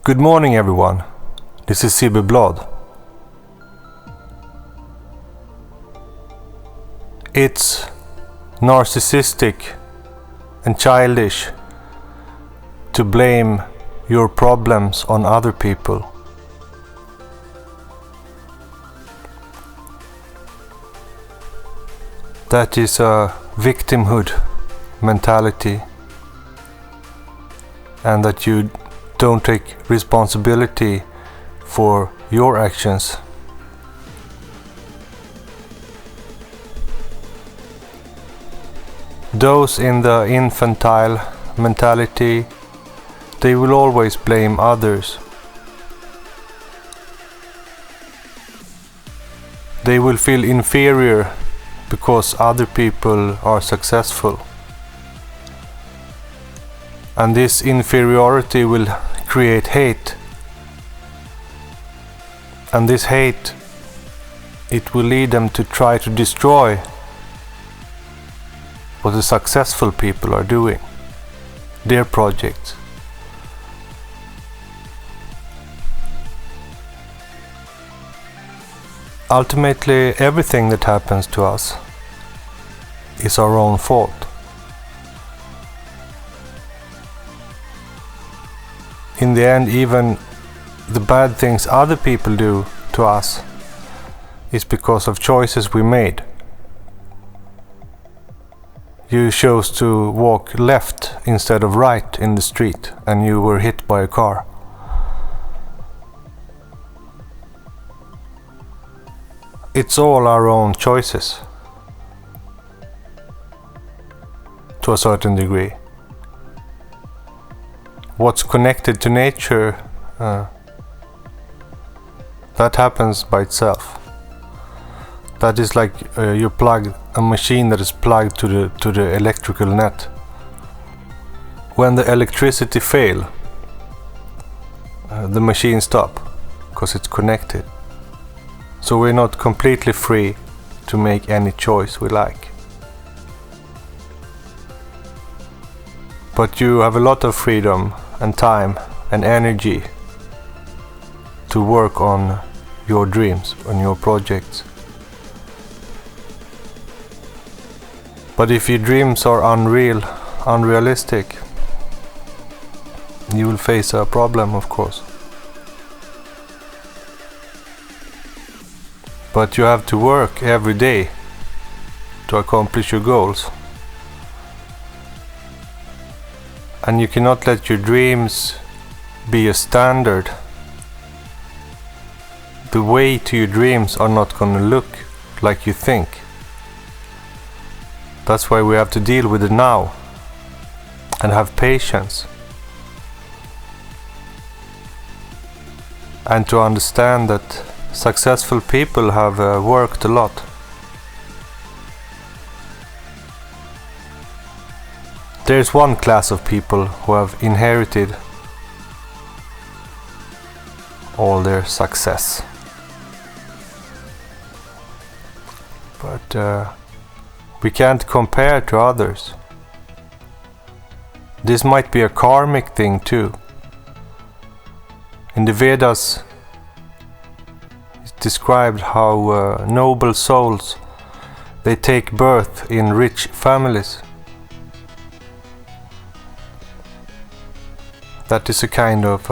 Good morning everyone, this is Sibbe Bladh. It's narcissistic and childish to blame your problems on other people. That is a victimhood mentality, and that you don't take responsibility for your actions. Those in the infantile mentality, they will always blame others. They will feel inferior because other people are successful. And this inferiority will create hate. And this hate, it will lead them to try to destroy what the successful people are doing, their projects. Ultimately, everything that happens to us is our own fault. In the end, even the bad things other people do to us is because of choices we made. You chose to walk left instead of right in the street, and you were hit by a car. It's all our own choices, to a certain degree. What's connected to nature, that happens by itself. That is like you plug a machine that is plugged to the electrical net. When the electricity fails, the machine stops because it's connected. So we're not completely free to make any choice we like. But you have a lot of freedom and time and energy to work on your dreams, on your projects. But if your dreams are unrealistic, you will face a problem, of course. But you have to work every day to accomplish your goals. And you cannot let your dreams be a standard. The way to your dreams are not going to look like you think. That's why we have to deal with it now and have patience. And to understand that successful people have worked a lot. There's one class of people who have inherited all their success. But we can't compare to others. This might be a karmic thing too. In the Vedas, it's described how noble souls, they take birth in rich families. That is a kind of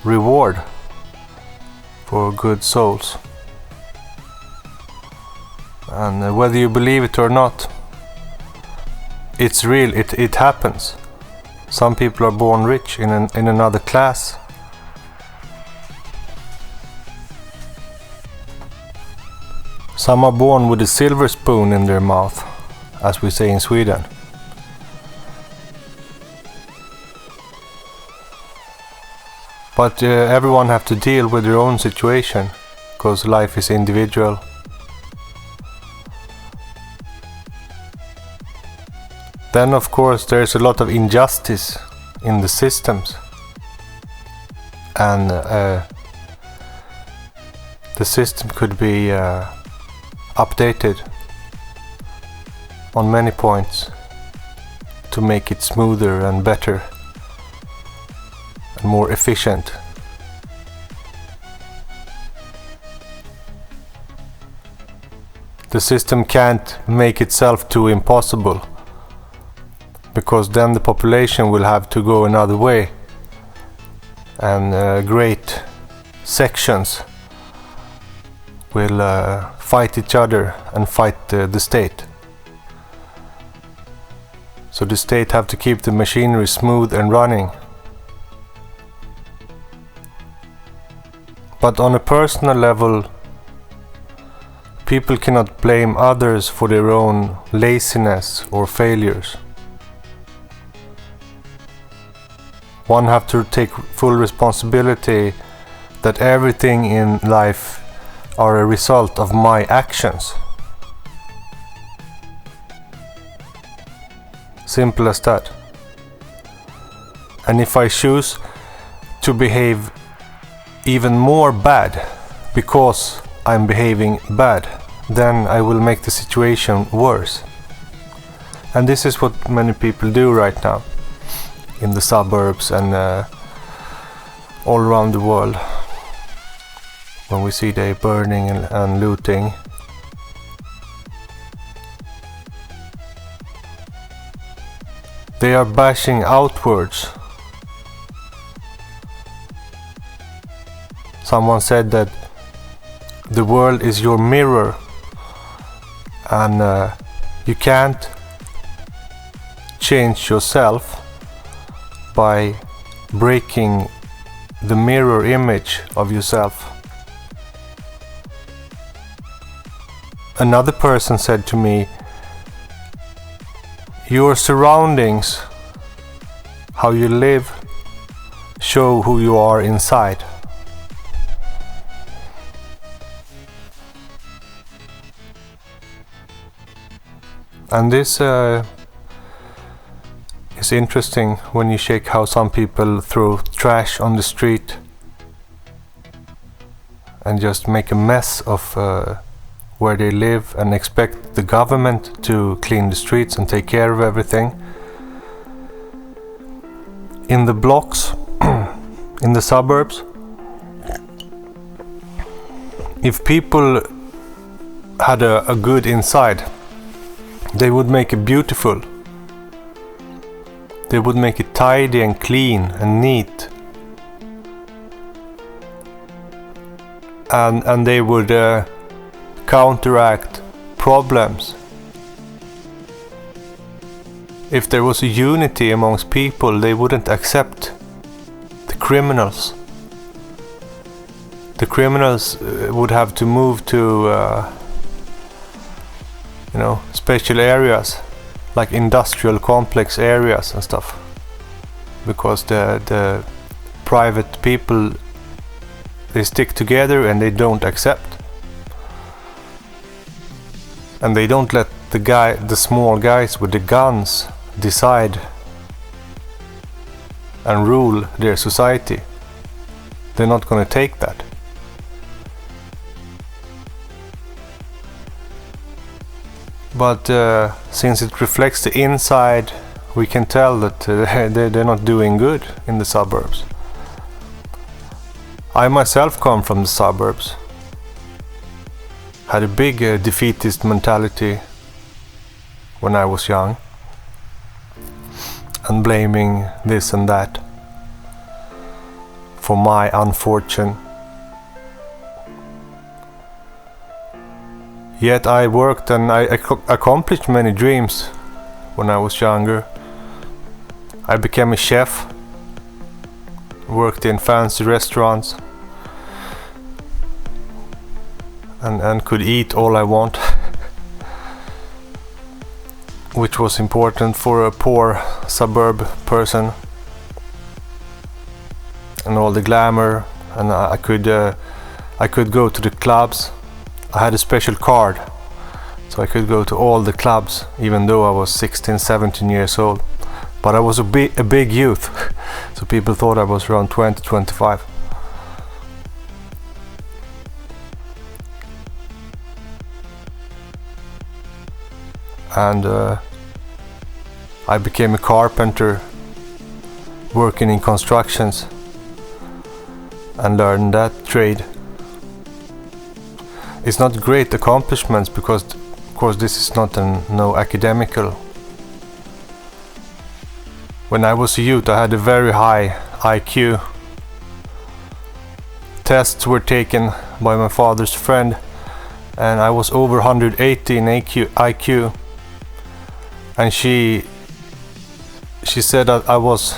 reward for good souls. And whether you believe it or not, it's real, it happens. Some people are born rich in another class. Some are born with a silver spoon in their mouth, as we say in Sweden. But everyone have to deal with their own situation, because life is individual. Then of course there's a lot of injustice in the systems. And the system could be updated on many points to make it smoother and better. more efficient. The system can't make itself too impossible, because then the population will have to go another way, and great sections will fight each other and fight the state. So the state have to keep the machinery smooth and running. But on a personal level, people cannot blame others for their own laziness or failures. One have to take full responsibility that everything in life are a result of my actions. Simple as that. And if I choose to behave even more bad because I'm behaving bad, then I will make the situation worse. And this is what many people do right now in the suburbs and all around the world. When we see they burning and looting, they are bashing outwards. Someone said that the world is your mirror, and you can't change yourself by breaking the mirror image of yourself. Another person said to me, your surroundings, how you live, show who you are inside. And this is interesting when you check how some people throw trash on the street and just make a mess of where they live and expect the government to clean the streets and take care of everything. In the blocks, in the suburbs, if people had a good inside, they would make it beautiful. They would make it tidy and clean and neat. And they would counteract problems. If there was a unity amongst people, they wouldn't accept the criminals. The criminals would have to move to special areas like industrial complex areas and stuff, because the private people, they stick together and they don't accept, and they don't let the small guys with the guns decide and rule their society. They're not going to take that. But since it reflects the inside, we can tell that they're not doing good in the suburbs. I myself come from the suburbs. Had a big defeatist mentality when I was young, and blaming this and that for my unfortune. Yet I worked and I accomplished many dreams when I was younger. I became a chef, worked in fancy restaurants, and could eat all I want, which was important for a poor suburb person. And all the glamour, and I could go to the clubs. I had a special card, so I could go to all the clubs, even though I was 16, 17 years old. But I was a big youth, so people thought I was around 20, 25. And I became a carpenter, working in constructions and learn that trade. It's not great accomplishments because, of course, this is not no academical. When I was a youth, I had a very high IQ. Tests were taken by my father's friend, and I was over 180 in IQ. And she said that I was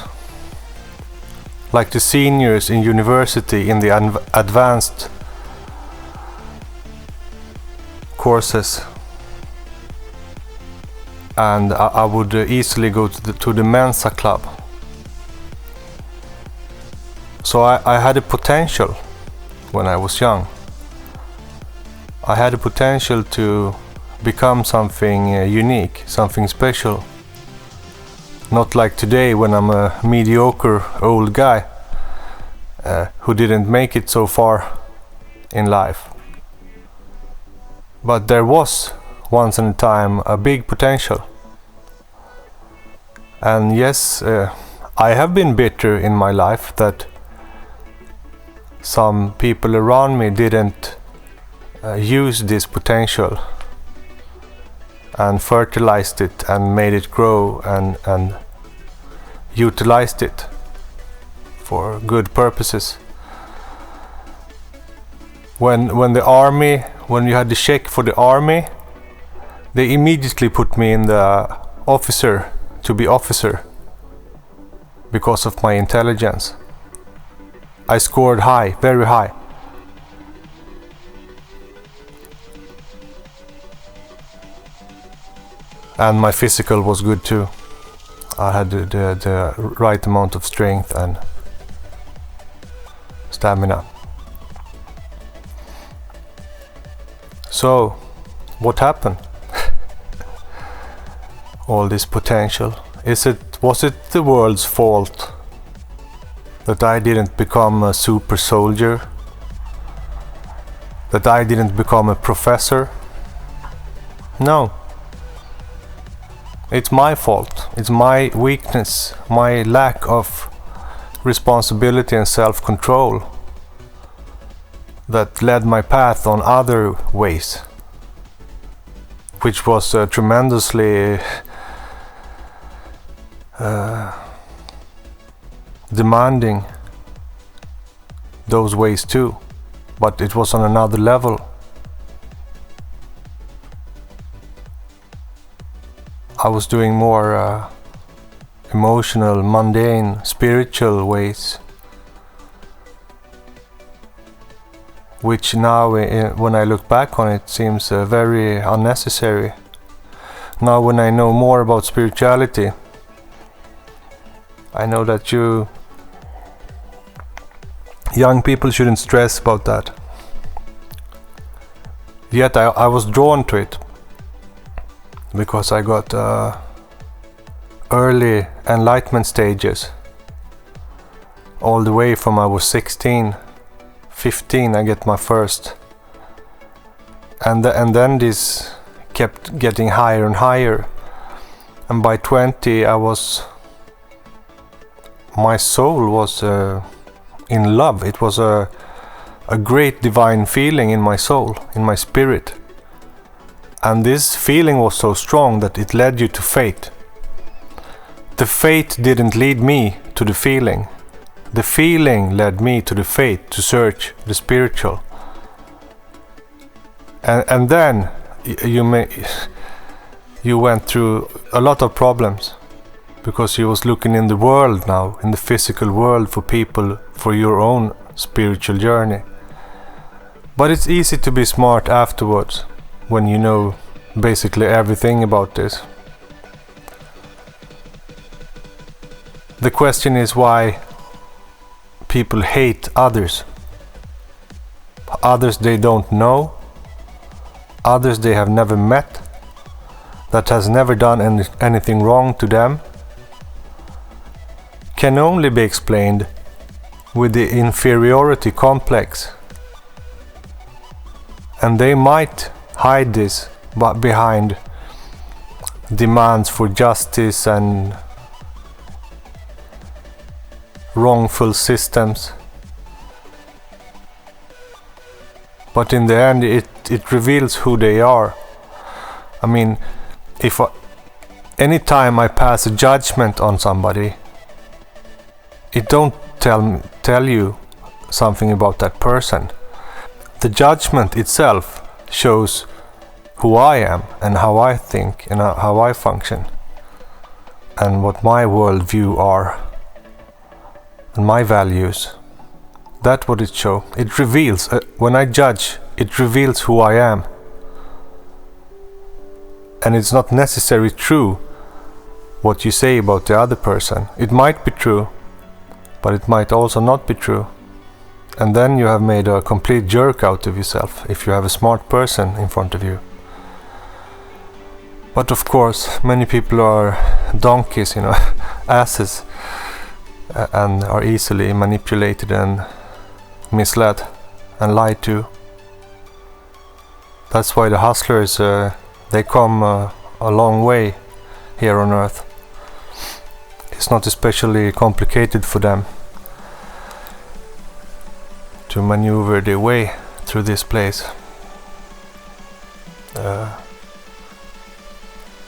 like the seniors in university in the advanced courses, and I would easily go to the Mensa club. So I had a potential when I was young. I had a potential to become something unique, something special. Not like today when I'm a mediocre old guy who didn't make it so far in life. But there was once in a time a big potential. And yes, I have been bitter in my life that some people around me didn't use this potential and fertilized it and made it grow and utilized it for good purposes. When you had the check for the army, they immediately put me in the officer because of my intelligence. I scored high, very high. And my physical was good too. I had the right amount of strength and stamina. So, what happened? All this potential. Was it the world's fault that I didn't become a super soldier? That I didn't become a professor? No. It's my fault. It's my weakness, my lack of responsibility and self-control that led my path on other ways, which was tremendously demanding those ways too, but it was on another level. I was doing more emotional, mundane, spiritual ways, which now, when I look back on it, seems very unnecessary. Now when I know more about spirituality, I know that young people shouldn't stress about that. Yet I was drawn to it because I got early enlightenment stages. All the way from I was 16, 15 I get my first. And then this kept getting higher and higher. And by 20 my soul was in love. It was a great divine feeling in my soul, in my spirit. And this feeling was so strong that it led you to faith. The faith didn't lead me to the feeling. The feeling led me to the faith, to search the spiritual. And then you went through a lot of problems, because you was looking in the world now, in the physical world, for people for your own spiritual journey. But it's easy to be smart afterwards, when you know basically everything about this. The question is why people hate others. Others they don't know, others they have never met, that has never done anything wrong to them, can only be explained with the inferiority complex. And they might hide this behind demands for justice and wrongful systems. But in the end, it reveals who they are. I mean, anytime I pass a judgment on somebody, it don't tell you something about that person. The judgment itself shows who I am and how I think and how I function and what my worldview are and my values. That's what it shows. It reveals, when I judge, it reveals who I am. And it's not necessarily true what you say about the other person. It might be true, but it might also not be true. And then you have made a complete jerk out of yourself if you have a smart person in front of you. But of course, many people are donkeys, asses, and are easily manipulated and misled and lied to. That's why the hustlers, they come a long way here on earth. It's not especially complicated for them to maneuver their way through this place.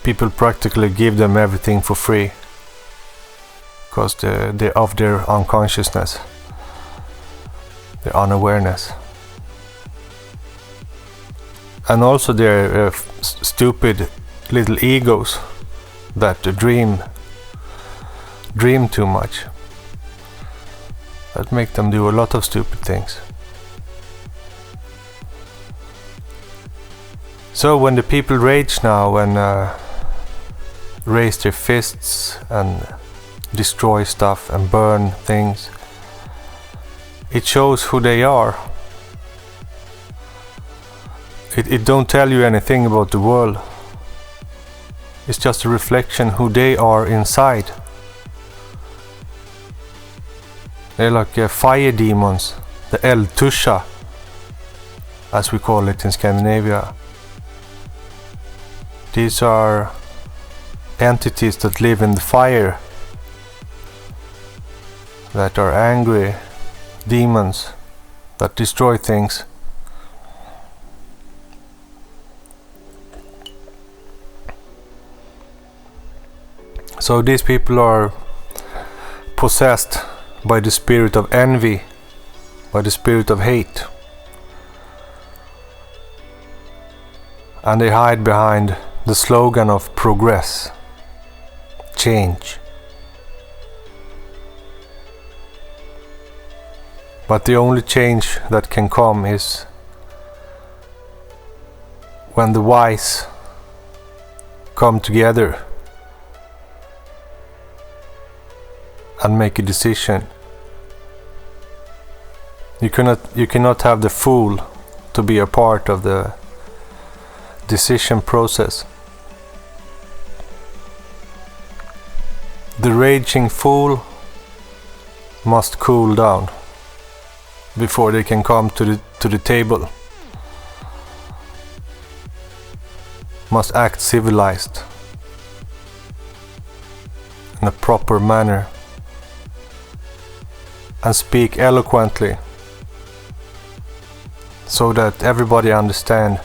People practically give them everything for free because they're of their unconsciousness, their unawareness. And also their stupid little egos that dream too much. That make them do a lot of stupid things. So when the people rage now and raise their fists and destroy stuff and burn things, it shows who they are. It don't tell you anything about the world. It's just a reflection who they are inside. They're like fire demons, the Eldtusha, as we call it in Scandinavia. These are entities that live in the fire, that are angry demons that destroy things. So these people are possessed by the spirit of envy, by the spirit of hate. And they hide behind the slogan of progress, change. But the only change that can come is when the wise come together and make a decision. You cannot have the fool to be a part of the decision process. The raging fool must cool down before they can come to the table. Must act civilized in a proper manner and speak eloquently so that everybody understand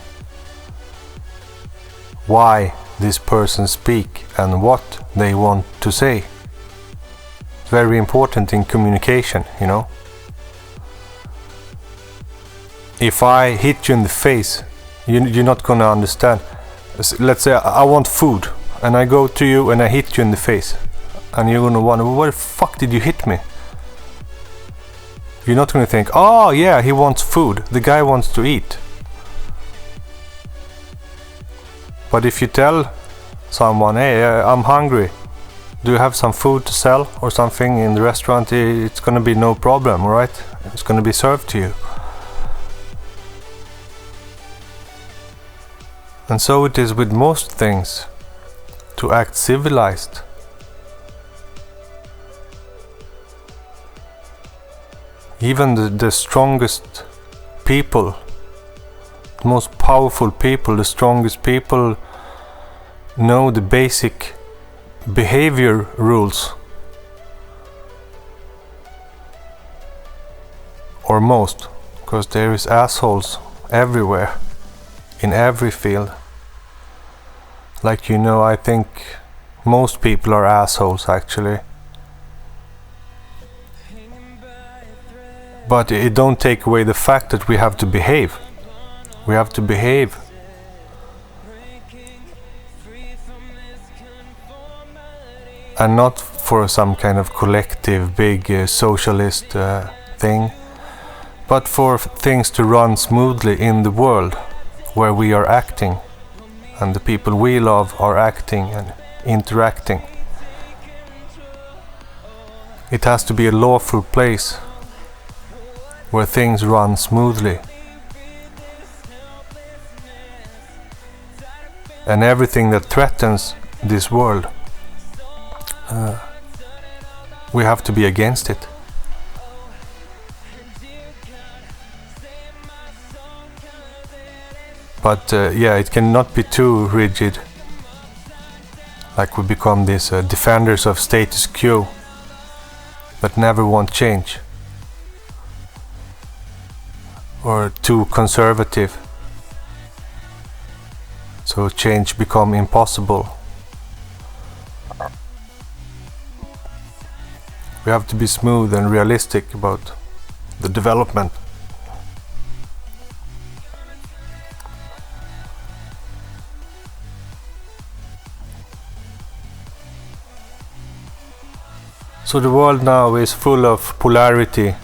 why this person speak and what they want to say. It's very important in communication, If I hit you in the face, you're not gonna understand. Let's say I want food and I go to you and I hit you in the face, and you're gonna wonder, where the fuck did you hit me? You're not gonna think, oh yeah, he wants food, the guy wants to eat. But if you tell someone, hey, I'm hungry, do you have some food to sell or something in the restaurant? It's gonna be no problem, right? It's gonna be served to you. And so it is with most things, to act civilized. Even the strongest people, the most powerful people, the strongest people know the basic behavior rules. Or most, because there is assholes everywhere, in every field. Like, you know, I think most people are assholes actually. But it don't take away the fact that we have to behave. We have to behave. And not for some kind of collective big socialist thing, but for things to run smoothly in the world where we are acting and the people we love are acting and interacting. It has to be a lawful place where things run smoothly. And everything that threatens this world, we have to be against it. But yeah, it cannot be too rigid. Like we become these defenders of status quo that never want change. Or too conservative. So change become impossible. We have to be smooth and realistic about the development. So the world now is full of polarity.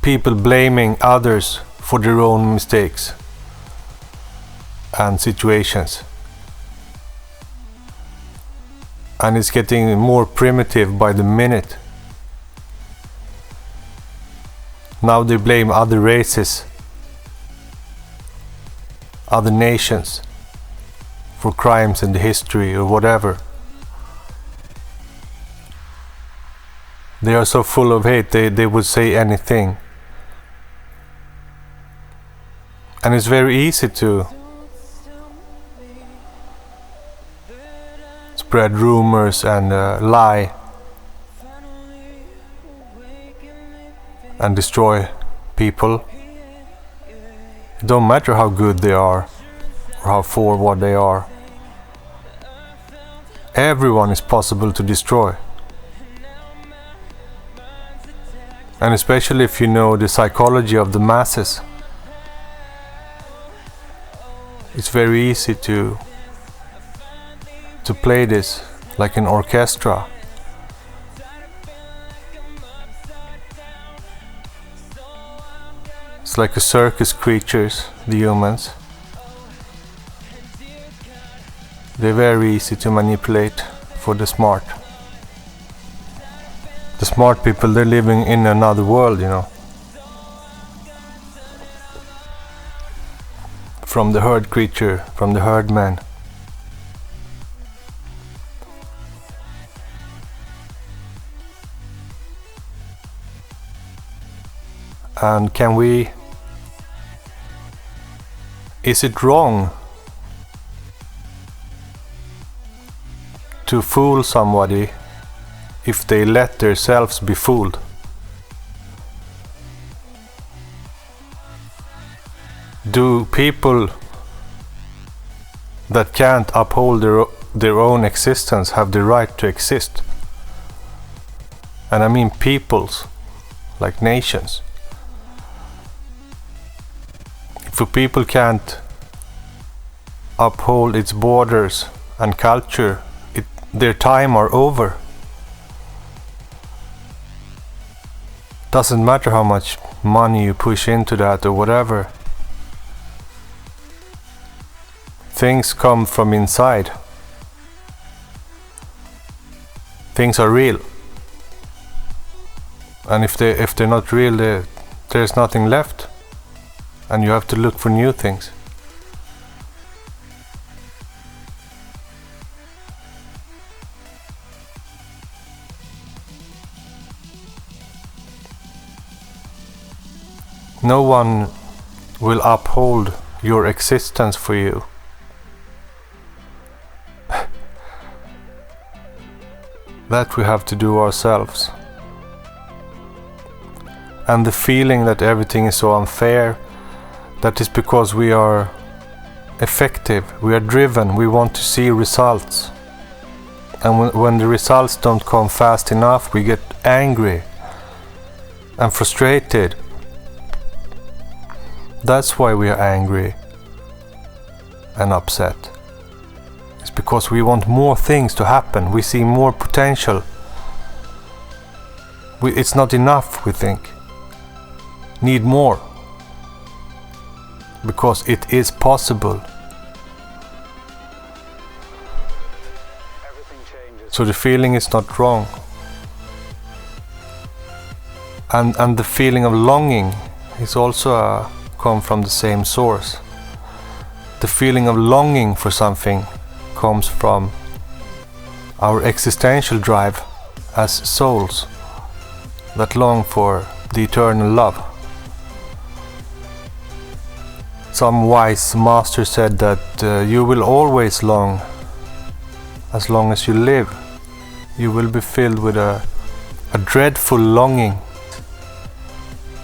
People blaming others for their own mistakes and situations. And it's getting more primitive by the minute. Now they blame other races, other nations for crimes in the history or whatever. They are so full of hate, they would say anything. And it's very easy to spread rumors and lie and destroy people. It don't matter how good they are or how forward they are. Everyone is possible to destroy. And especially if you know the psychology of the masses, it's very easy to play this like an orchestra. It's like a circus creatures, the humans. They're very easy to manipulate for the smart. The smart people, they're living in another world, you know. From the herd creature, from the herd man. And is it wrong to fool somebody if they let themselves be fooled? Do people that can't uphold their own existence have the right to exist? And I mean peoples, like nations. If a people can't uphold its borders and culture, their time are over. Doesn't matter how much money you push into that or whatever. Things come from inside. Things are real. And if they're not real, there's nothing left. And you have to look for new things. No one will uphold your existence for you. That we have to do ourselves. And the feeling that everything is so unfair, that is because we are effective, we are driven, we want to see results. And when the results don't come fast enough, we get angry and frustrated. That's why we are angry and upset. It's because we want more things to happen. We see more potential. It's not enough, we think. Need more. Because it is possible. So the feeling is not wrong. And the feeling of longing is also come from the same source. The feeling of longing for something comes from our existential drive as souls that long for the eternal love. Some wise master said that you will always long as long as you live. You will be filled with a dreadful longing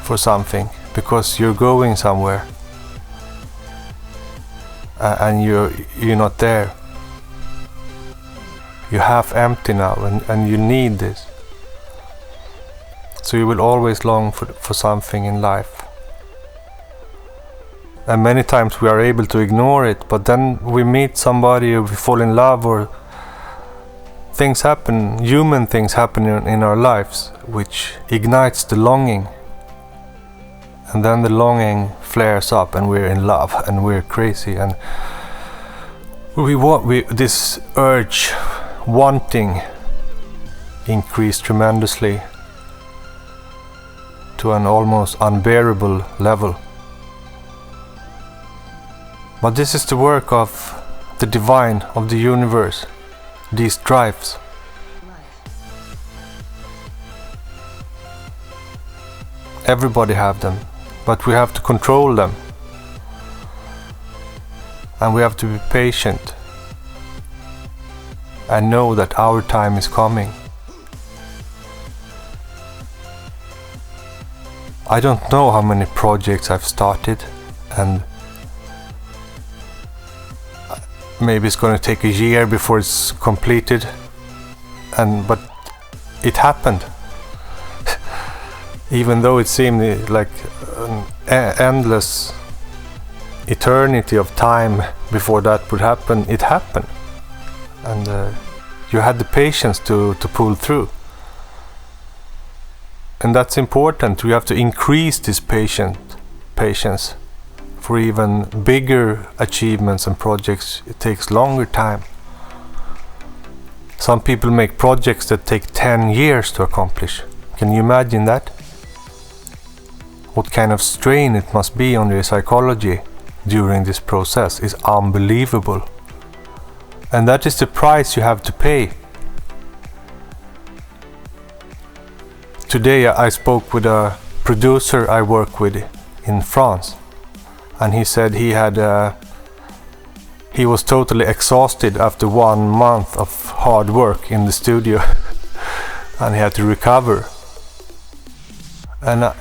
for something because you're going somewhere and you're not there. You're half empty now and you need this. So you will always long for something in life. And many times we are able to ignore it, but then we meet somebody or we fall in love or things happen, human things happen in our lives which ignites the longing. And then the longing flares up and we're in love and we're crazy and this urge, wanting, increased tremendously to an almost unbearable level. But this is the work of the divine, of the universe, these drives. Everybody have them, but we have to control them. And we have to be patient and know that our time is coming. I don't know how many projects I've started, and maybe it's going to take a year before it's completed, but it happened. Even though it seemed like an endless eternity of time before that would happen, it happened. And you had the patience to pull through. And that's important. We have to increase this patience. For even bigger achievements and projects, it takes longer time. Some people make projects that take 10 years to accomplish. Can you imagine that? What kind of strain it must be on your psychology during this process is unbelievable. And that is the price you have to pay. Today I spoke with a producer I work with in France. And he said he was totally exhausted after 1 month of hard work in the studio and he had to recover. And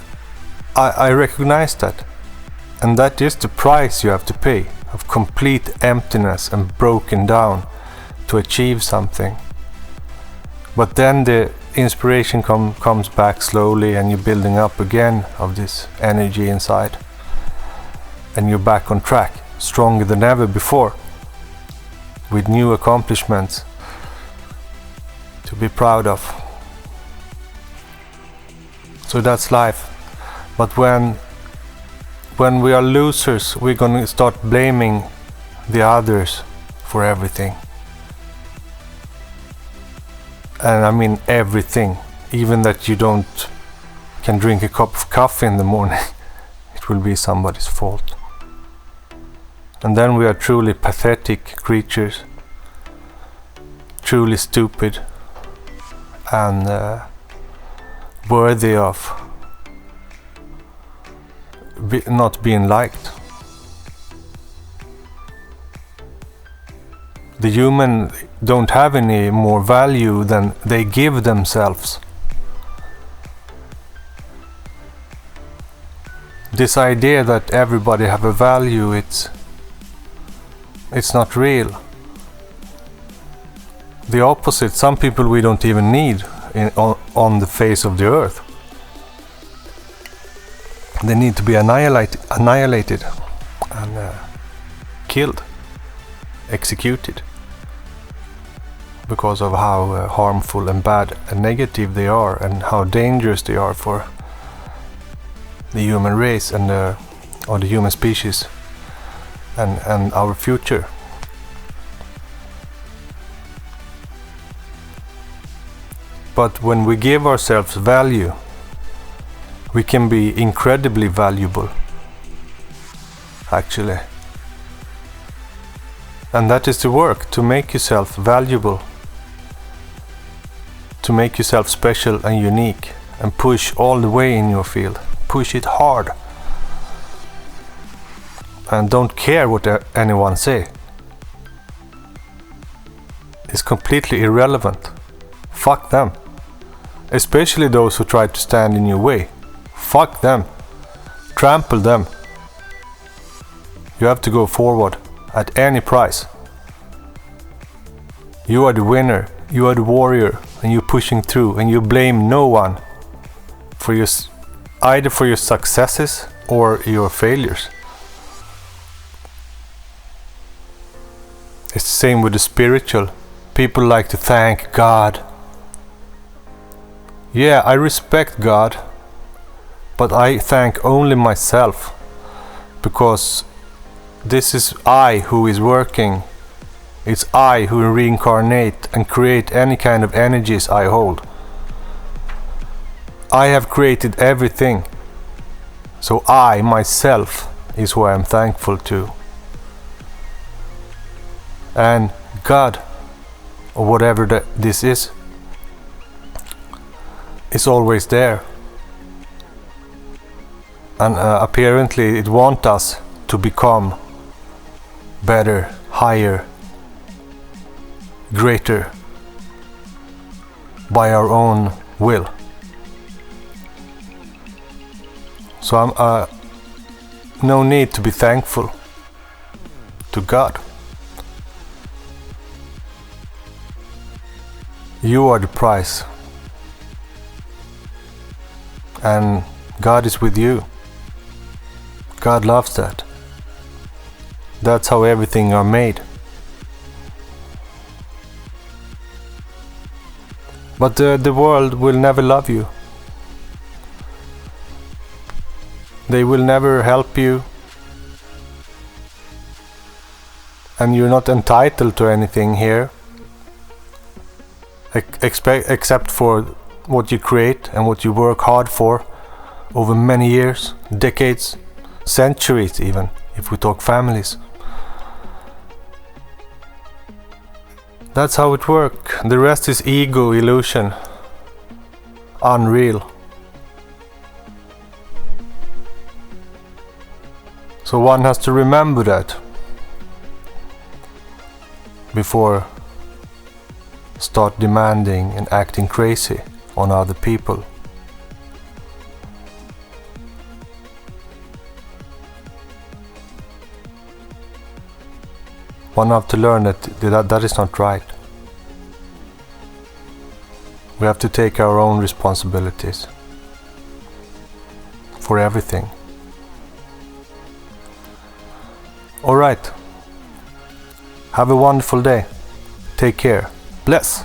I recognize that. And that is the price you have to pay, of complete emptiness and broken down to achieve something. But then the inspiration comes back slowly and you're building up again of this energy inside. And you're back on track, stronger than ever before, with new accomplishments to be proud of. So that's life. But when we are losers, we're gonna start blaming the others for everything. And I mean everything, even that you can drink a cup of coffee in the morning, it will be somebody's fault. And then we are truly pathetic creatures, truly stupid and worthy of not being liked. The human don't have any more value than they give themselves. this idea that everybody have a value, it's not real. The opposite, some people we don't even need on the face of the earth. They need to be annihilated and killed, executed, because of how harmful and bad and negative they are, and how dangerous they are for the human race and or the human species and our future. But when we give ourselves value, we can be incredibly valuable, actually. And that is the work, to make yourself valuable, to make yourself special and unique, and push all the way in your field. Push it hard. And don't care what anyone say. It's completely irrelevant. Fuck them. Especially those who try to stand in your way. Fuck them. Trample them. You have to go forward at any price. You are the winner. You are the warrior. And you're pushing through. And you blame no one for either for your successes or your failures. It's the same with the spiritual. People like to thank God. Yeah, I respect God, but I thank only myself, because this is I who is working. It's I who reincarnate and create any kind of energies I hold. I have created everything, so I, myself, is who I am thankful to. And God, or whatever this is always there. And apparently it wants us to become better, higher, greater by our own will. So I'm no need to be thankful to God. You are the prize, and God is with you. God loves that. That's how everything are made. But the world will never love you. They will never help you, and you're not entitled to anything here, except for what you create and what you work hard for over many years, decades, centuries even, if we talk families. That's how it works. The rest is ego, illusion, unreal. So one has to remember that before start demanding and acting crazy on other people. One have to learn that is not right. We have to take our own responsibilities for everything. All right. Have a wonderful day. Take care. Bless.